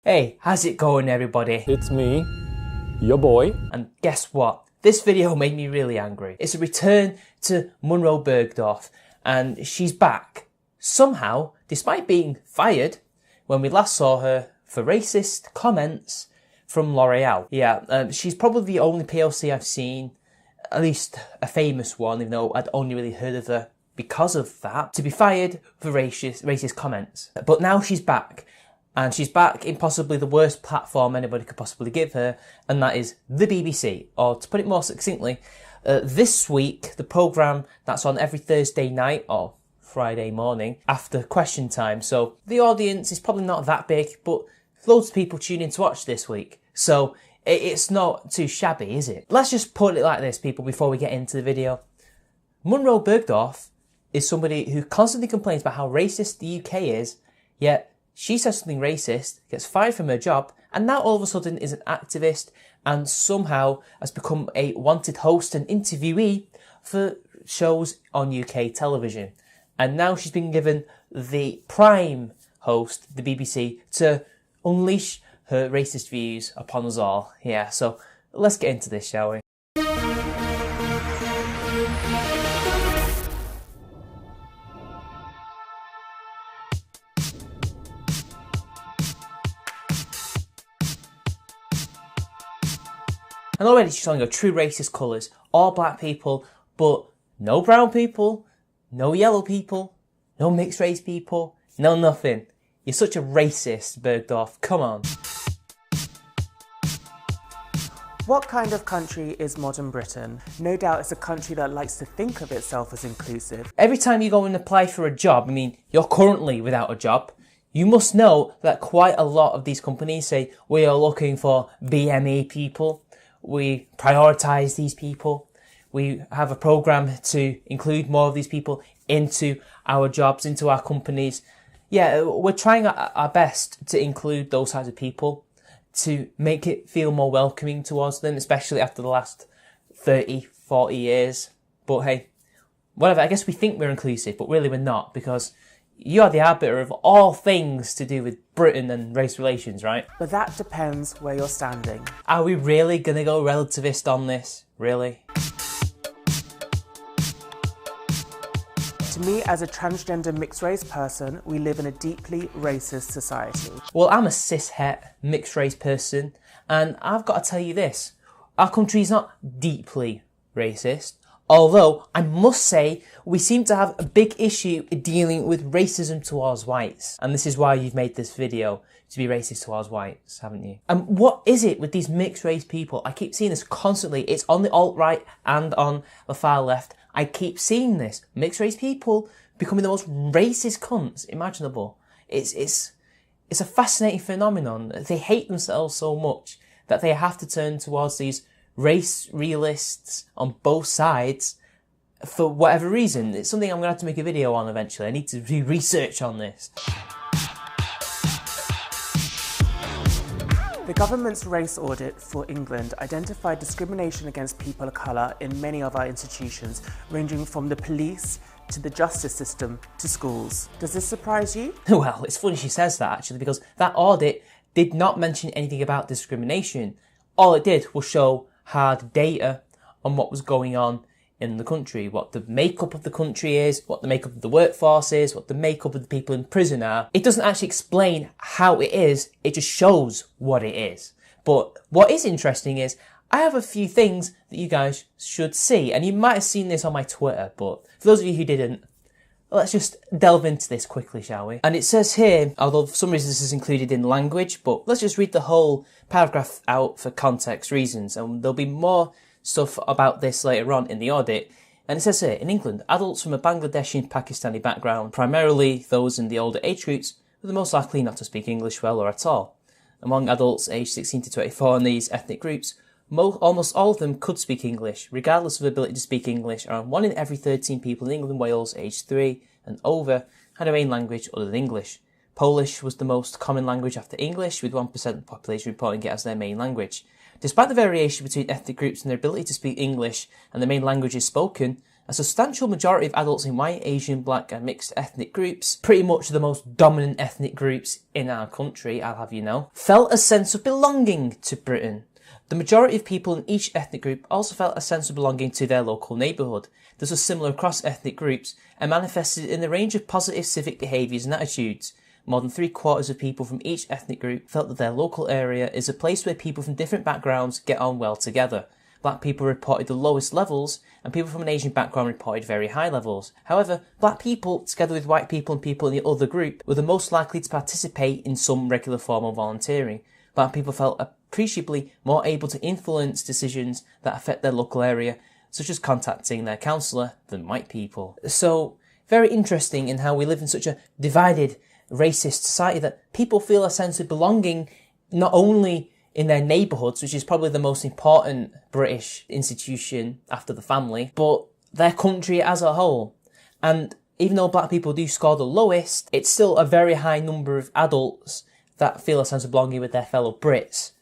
Hey, how's it going everybody? It's me, your boy. And guess what? This video made me really angry. It's a return to Munroe Bergdorf, and she's back. Somehow, despite being fired when we last saw her for racist comments from L'Oreal. Yeah, she's probably the only POC I've seen, at least a famous one, even though I'd only really heard of her because of that, to be fired for racist comments. But now she's back. And she's back in possibly the worst platform anybody could possibly give her, and that is the BBC. Or to put it more succinctly, this week, the programme that's on every Thursday night or Friday morning after question time. So the audience is probably not that big, but loads of people tune in to watch this week. So it's not too shabby, is it? Let's just put it like this, people, before we get into the video. Munroe Bergdorf is somebody who constantly complains about how racist the UK is, yet she says something racist, gets fired from her job, and now all of a sudden is an activist and somehow has become a wanted host and interviewee for shows on UK television. And now she's been given the prime host, the BBC, to unleash her racist views upon us all. Yeah, so let's get into this, shall we? And already she's showing her true racist colours. All black people, but no brown people, no yellow people, no mixed race people, no nothing. You're such a racist, Bergdorf. Come on. What kind of country is modern Britain? No doubt it's a country that likes to think of itself as inclusive. Every time you go and apply for a job, I mean, you're currently without a job, you must know that quite a lot of these companies say, we are looking for BME people. We prioritise these people. We have a programme to include more of these people into our jobs, into our companies. Yeah, we're trying our best to include those types of people, to make it feel more welcoming towards them, especially after the last 30, 40 years. But hey, whatever, I guess we think we're inclusive, but really we're not, because you are the arbiter of all things to do with Britain and race relations, right? But that depends where you're standing. Are we really gonna go relativist on this? Really? To me, as a transgender mixed race person, we live in a deeply racist society. Well, I'm a cis-het mixed race person, and I've got to tell you this. Our country is not deeply racist, although I must say we seem to have a big issue dealing with racism towards whites. And this is why you've made this video, to be racist towards whites, haven't you? And what is it with these mixed race people? I keep seeing this constantly. It's on the alt-right and on the far left. I keep seeing this. Mixed race people becoming the most racist cunts imaginable. It's a fascinating phenomenon. They hate themselves so much that they have to turn towards these race realists on both sides for whatever reason. It's something I'm going to have to make a video on eventually. I need to do research on this. The government's race audit for England identified discrimination against people of colour in many of our institutions, ranging from the police to the justice system to schools. Does this surprise you? Well, it's funny she says that actually, because that audit did not mention anything about discrimination. All it did was show hard data on what was going on in the country, what the makeup of the country is, what the makeup of the workforce is, what the makeup of the people in prison are. It doesn't actually explain how it is, it just shows what it is. But what is interesting is, I have a few things that you guys should see, and you might have seen this on my Twitter, but for those of you who didn't, let's just delve into this quickly, shall we? And it says here, although for some reason this is included in language, but let's just read the whole paragraph out for context reasons, and there'll be more stuff about this later on in the audit. And it says here, in England, adults from a Bangladeshi and Pakistani background, primarily those in the older age groups, were the most likely not to speak English well or at all. Among adults aged 16 to 24 in these ethnic groups, almost all of them could speak English, regardless of ability to speak English, and 1 in every 13 people in England and Wales aged 3 and over had a main language other than English. Polish was the most common language after English, with 1% of the population reporting it as their main language. Despite the variation between ethnic groups and their ability to speak English and the main languages spoken, A substantial majority of adults in white, Asian, black and mixed ethnic groups, pretty much the most dominant ethnic groups in our country, I'll have you know, felt a sense of belonging to Britain. The majority of people in each ethnic group also felt a sense of belonging to their local neighbourhood. This was similar across ethnic groups and manifested in a range of positive civic behaviours and attitudes. More than 3/4 of people from each ethnic group felt that their local area is a place where people from different backgrounds get on well together. Black people reported the lowest levels, and people from an Asian background reported very high levels. However, black people, together with white people and people in the other group, were the most likely to participate in some regular form of volunteering. Black people felt appreciably more able to influence decisions that affect their local area, such as contacting their counsellor, than white people. So, very interesting in how we live in such a divided, racist society that people feel a sense of belonging not only in their neighbourhoods, which is probably the most important British institution after the family, but their country as a whole. And even though black people do score the lowest, it's still a very high number of adults that feel a sense of belonging with their fellow Brits.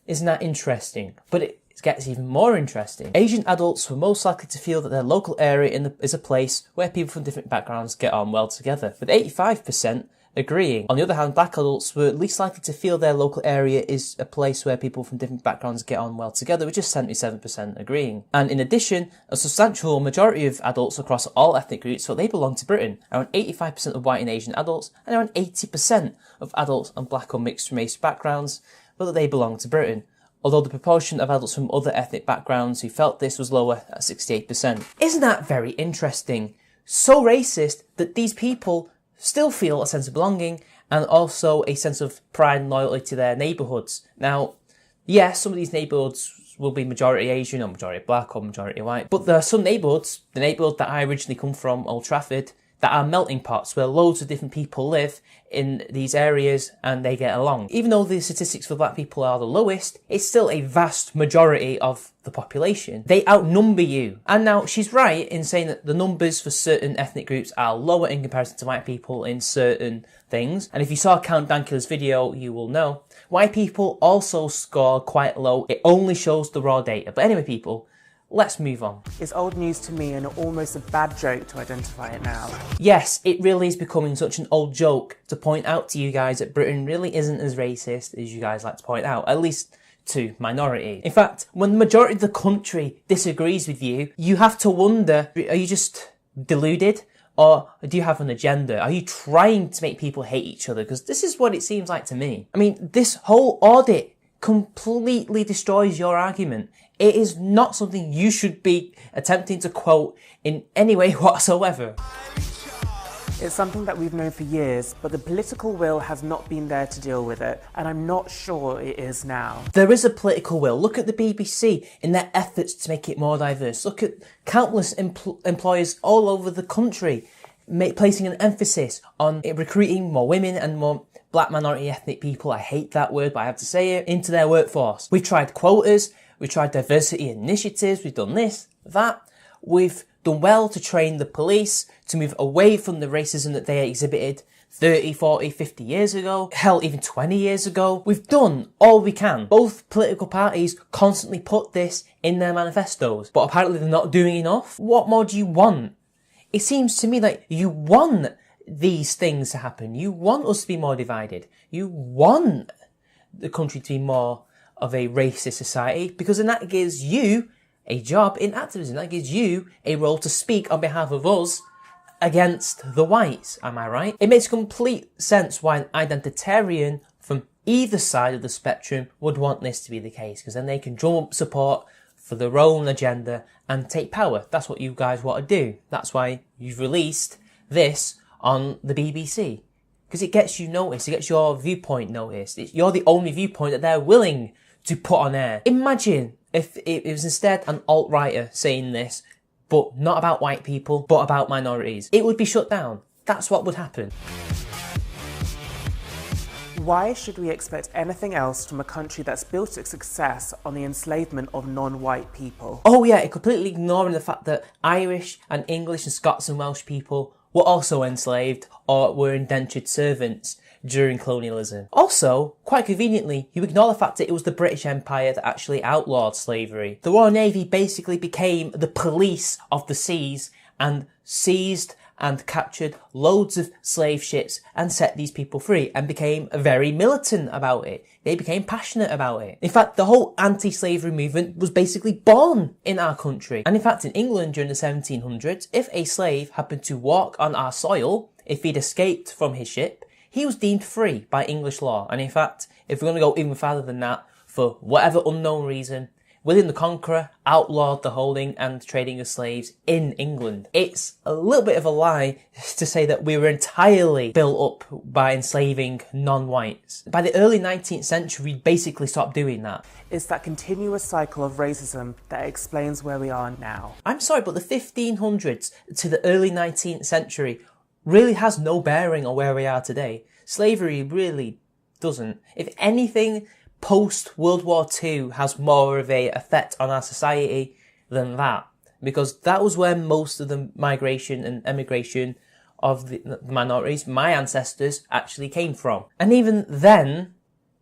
Isn't that interesting? But it gets even more interesting. Asian adults were most likely to feel that their local area is a place where people from different backgrounds get on well together, with 85% agreeing. On the other hand, black adults were least likely to feel their local area is a place where people from different backgrounds get on well together, with just 77% agreeing. And in addition, a substantial majority of adults across all ethnic groups felt they belonged to Britain. Around 85% of white and Asian adults, and around 80% of adults on black or mixed race backgrounds felt that they belonged to Britain, although the proportion of adults from other ethnic backgrounds who felt this was lower at 68%. Isn't that very interesting? So racist that these people still feel a sense of belonging and also a sense of pride and loyalty to their neighbourhoods. Now, yes, some of these neighbourhoods will be majority Asian or majority black or majority white, but there are some neighbourhoods, the neighbourhood that I originally come from, Old Trafford, that are melting pots where loads of different people live in these areas and they get along. Even though the statistics for black people are the lowest, it's still a vast majority of the population. They outnumber you. And now she's right in saying that the numbers for certain ethnic groups are lower in comparison to white people in certain things. And if you saw Count Dankula's video, you will know. White people also score quite low. It only shows the raw data. But anyway, people, let's move on. It's old news to me and almost a bad joke to identify it now. Yes, it really is becoming such an old joke to point out to you guys that Britain really isn't as racist as you guys like to point out, at least to minorities. In fact, when the majority of the country disagrees with you, you have to wonder, are you just deluded? Or do you have an agenda? Are you trying to make people hate each other? Because this is what it seems like to me. I mean, this whole audit completely destroys your argument. It is not something you should be attempting to quote in any way whatsoever. It's something that we've known for years, but the political will has not been there to deal with it, and I'm not sure it is now. There is a political will. Look at the BBC in their efforts to make it more diverse. Look at countless employers all over the country placing an emphasis on recruiting more women and more black minority ethnic people, I hate that word, but I have to say it, into their workforce. We've tried quotas, we've tried diversity initiatives, we've done this, that. We've done well to train the police to move away from the racism that they exhibited 30, 40, 50 years ago, hell, even 20 years ago. We've done all we can. Both political parties constantly put this in their manifestos, but apparently they're not doing enough. What more do you want? It seems to me like you want these things to happen. You want us to be more divided. You want the country to be more of a racist society, because then that gives you a job in activism. That gives you a role to speak on behalf of us against the whites. Am I right? It makes complete sense why an identitarian from either side of the spectrum would want this to be the case, because then they can drum up support for their own agenda and take power. That's what you guys want to do. That's why you've released this on the BBC. Because it gets you noticed. It gets your viewpoint noticed. You're the only viewpoint that they're willing to put on air. Imagine if it was instead an alt-writer saying this, but not about white people, but about minorities. It would be shut down. That's what would happen. Why should we expect anything else from a country that's built its success on the enslavement of non-white people? Oh yeah, completely ignoring the fact that Irish and English and Scots and Welsh people were also enslaved or were indentured servants during colonialism. Also, quite conveniently, you ignore the fact that it was the British Empire that actually outlawed slavery. The Royal Navy basically became the police of the seas and seized and captured loads of slave ships and set these people free and became very militant about it. They became passionate about it. In fact, the whole anti-slavery movement was basically born in our country. And in fact, in England during the 1700s, if a slave happened to walk on our soil, if he'd escaped from his ship, he was deemed free by English law. And in fact, if we're going to go even further than that, for whatever unknown reason, William the Conqueror outlawed the holding and trading of slaves in England. It's a little bit of a lie to say that we were entirely built up by enslaving non-whites. By the early 19th century, we basically stopped doing that. It's that continuous cycle of racism that explains where we are now. I'm sorry, but the 1500s to the early 19th century really has no bearing on where we are today. Slavery really doesn't. If anything, post-World War II has more of a effect on our society than that, because that was where most of the migration and emigration of the minorities, my ancestors, actually came from. And even then,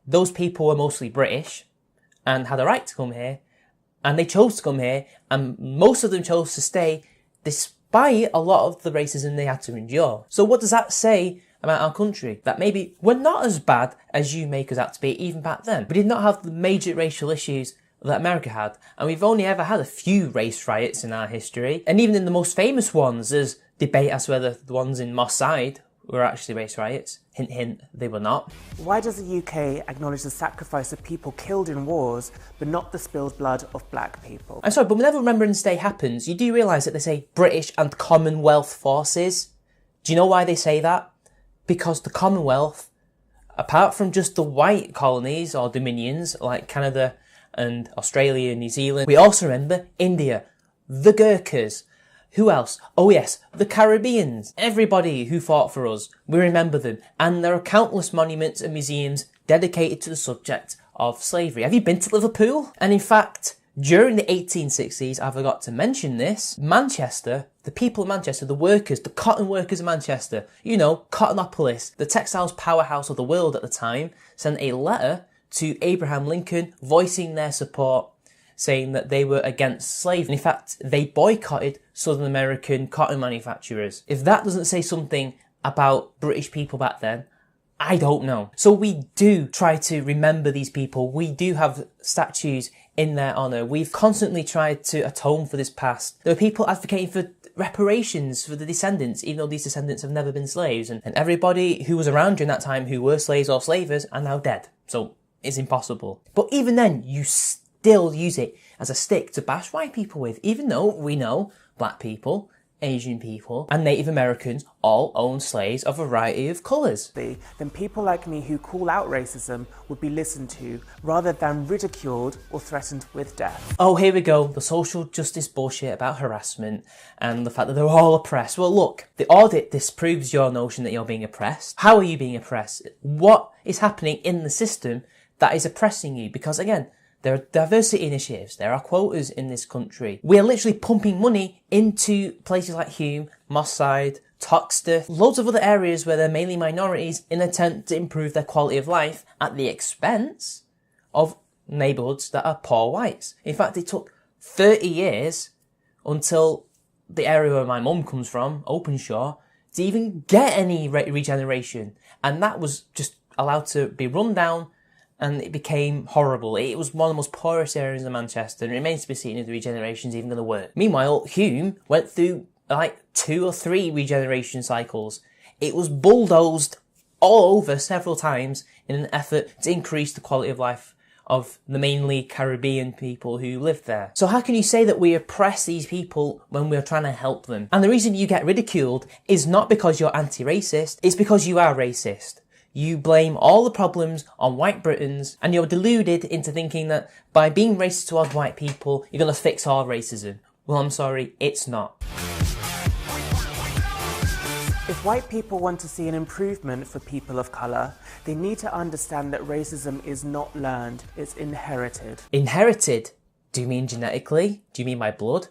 those people were mostly British and had a right to come here, and they chose to come here, and most of them chose to stay despite a lot of the racism they had to endure. So what does that say about our country? That maybe we're not as bad as you make us out to be even back then. We did not have the major racial issues that America had, and we've only ever had a few race riots in our history. And even in the most famous ones, there's debate as to whether the ones in Moss Side were actually race riots. Hint, hint, they were not. Why does the UK acknowledge the sacrifice of people killed in wars, but not the spilled blood of black people? I'm sorry, but whenever Remembrance Day happens, you do realise that they say British and Commonwealth forces. Do you know why they say that? Because the Commonwealth, apart from just the white colonies or dominions like Canada and Australia and New Zealand, we also remember India, the Gurkhas. Who else? Oh yes, the Caribbeans. Everybody who fought for us, we remember them. And there are countless monuments and museums dedicated to the subject of slavery. Have you been to Liverpool? And in fact, during the 1860s, I forgot to mention this, Manchester, the people of Manchester, the workers, the cotton workers of Manchester, you know, Cottonopolis, the textiles powerhouse of the world at the time, sent a letter to Abraham Lincoln voicing their support, saying that they were against slavery. In fact, they boycotted Southern American cotton manufacturers. If that doesn't say something about British people back then, I don't know. So we do try to remember these people. We do have statues in their honour. We've constantly tried to atone for this past. There are people advocating for reparations for the descendants, even though these descendants have never been slaves. And everybody who was around during that time who were slaves or slavers are now dead. So it's impossible. But even then, you still use it as a stick to bash white people with, even though we know black people, Asian people, and Native Americans all own slaves of a variety of colours. Then people like me who call out racism would be listened to rather than ridiculed or threatened with death. Oh, here we go, the social justice bullshit about harassment and the fact that they're all oppressed. Well, look, the audit disproves your notion that you're being oppressed. How are you being oppressed? What is happening in the system that is oppressing you? Because again, there are diversity initiatives, there are quotas in this country. We are literally pumping money into places like Hume, Moss Side, Toxteth, loads of other areas where they're mainly minorities in an attempt to improve their quality of life at the expense of neighbourhoods that are poor whites. In fact, it took 30 years until the area where my mum comes from, Openshaw, to even get any regeneration. And that was just allowed to be run down, and it became horrible. It was one of the most poorest areas of Manchester, and it remains to be seen if the regeneration's even going to work. Meanwhile, Hume went through like 2 or 3 regeneration cycles. It was bulldozed all over several times in an effort to increase the quality of life of the mainly Caribbean people who lived there. So how can you say that we oppress these people when we're trying to help them? And the reason you get ridiculed is not because you're anti-racist, it's because you are racist. You blame all the problems on white Britons, and you're deluded into thinking that by being racist towards white people, you're going to fix all racism. Well, I'm sorry, it's not. If white people want to see an improvement for people of colour, they need to understand that racism is not learned, it's inherited. Inherited? Do you mean genetically? Do you mean by blood?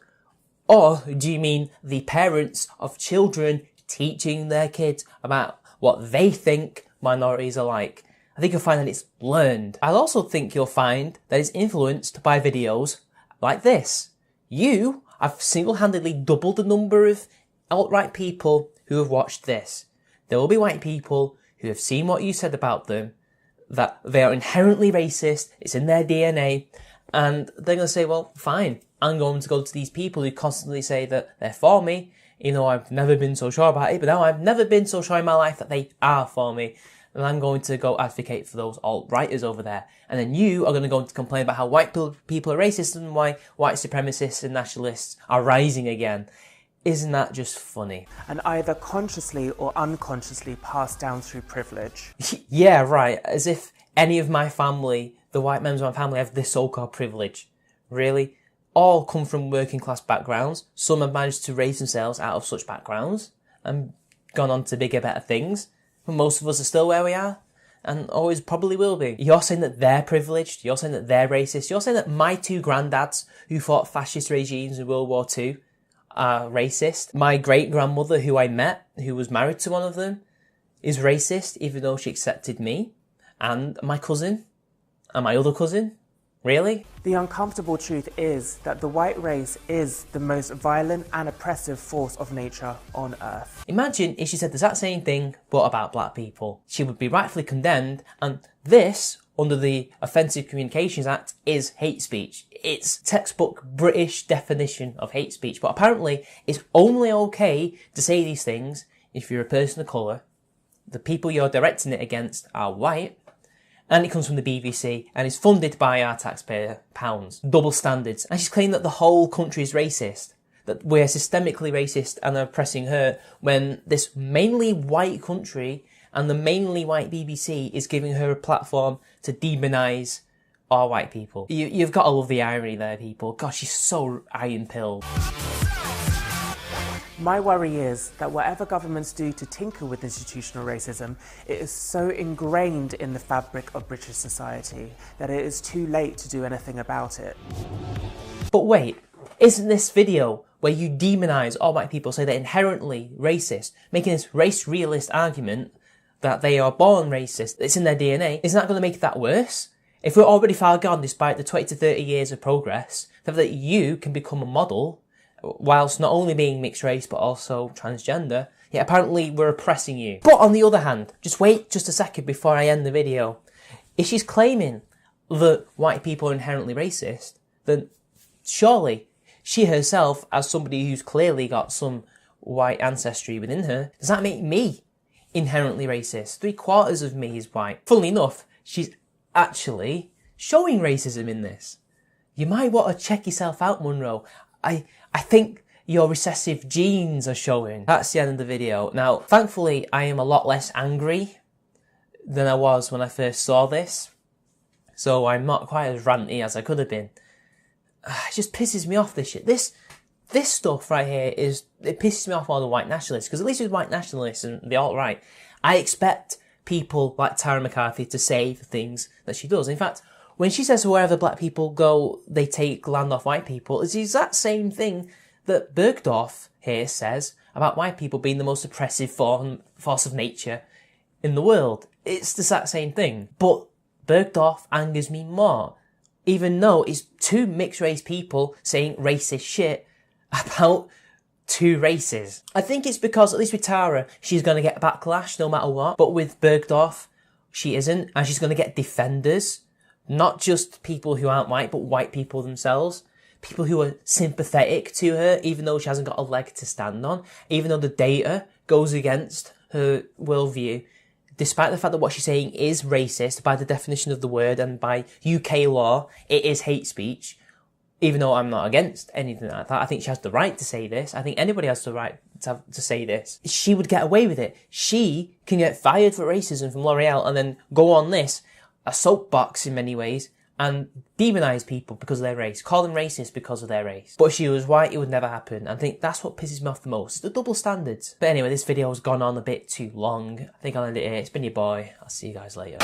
Or do you mean the parents of children teaching their kids about what they think minorities are like. I think you'll find that it's learned. I also think you'll find that it's influenced by videos like this. You have single-handedly doubled the number of alt-right people who have watched this. There will be white people who have seen what you said about them, that they are inherently racist, it's in their DNA, and they're going to say, well, fine, I'm going to go to these people who constantly say that they're for me, even though I've never been so sure about it, but now I've never been so sure in my life that they are for me. And I'm going to go advocate for those alt-righters over there. And then you are going to go to complain about how white people are racist and why white supremacists and nationalists are rising again. Isn't that just funny? And either consciously or unconsciously passed down through privilege. Yeah, right. As if any of my family, the white members of my family, have this so-called privilege. Really? All come from working class backgrounds. Some have managed to raise themselves out of such backgrounds and gone on to bigger, better things. But most of us are still where we are, and always probably will be. You're saying that they're privileged, you're saying that they're racist, you're saying that my two granddads who fought fascist regimes in World War II are racist. My great-grandmother who I met, who was married to one of them, is racist, even though she accepted me. And my cousin, and my other cousin. Really? The uncomfortable truth is that the white race is the most violent and oppressive force of nature on earth. Imagine if she said the exact same thing, but about black people. She would be rightfully condemned, and this, under the Offensive Communications Act, is hate speech. It's textbook British definition of hate speech, but apparently it's only okay to say these things if you're a person of colour, the people you're directing it against are white, and it comes from the BBC and is funded by our taxpayer pounds. Double standards. And she's claiming that the whole country is racist, that we're systemically racist and are oppressing her, when this mainly white country and the mainly white BBC is giving her a platform to demonise all white people. You've got to love the irony there, people. Gosh, she's so iron-pilled. My worry is that whatever governments do to tinker with institutional racism, it is so ingrained in the fabric of British society that it is too late to do anything about it. But wait, isn't this video where you demonise all white people, say they're inherently racist, making this race realist argument that they are born racist, it's in their DNA, isn't that going to make that worse? If we're already far gone despite the 20 to 30 years of progress, that you can become a model whilst not only being mixed race but also transgender, yet apparently we're oppressing you. But on the other hand, just wait just a second before I end the video. If she's claiming that white people are inherently racist, then surely she herself, as somebody who's clearly got some white ancestry within her, does that make me inherently racist? 3/4 of me is white. Funnily enough, she's actually showing racism in this. You might want to check yourself out, Munroe. I think your recessive genes are showing. That's the end of the video. Now, thankfully, I am a lot less angry than I was when I first saw this. So I'm not quite as ranty as I could have been. It just pisses me off, this shit. This stuff right here it pisses me off more than white nationalists. Because at least with white nationalists and the alt-right, I expect people like Tara McCarthy to say the things that she does. In fact, when she says wherever black people go, they take land off white people, it's the exact same thing that Bergdorf here says about white people being the most oppressive force of nature in the world. It's the exact same thing. But Bergdorf angers me more, even though it's two mixed race people saying racist shit about two races. I think it's because, at least with Tara, she's going to get backlash no matter what. But with Bergdorf, she isn't. And she's going to get defenders. Not just people who aren't white, but white people themselves. People who are sympathetic to her, even though she hasn't got a leg to stand on. Even though the data goes against her worldview. Despite the fact that what she's saying is racist by the definition of the word and by UK law, it is hate speech. Even though I'm not against anything like that. I think she has the right to say this. I think anybody has the right to say this. She would get away with it. She can get fired for racism from L'Oreal and then go on this, a soapbox in many ways, and demonise people because of their race, call them racist because of their race. But if she was white, it would never happen. I think that's what pisses me off the most, the double standards. But anyway, this video has gone on a bit too long. I think I'll end it here. It's been your boy. I'll see you guys later.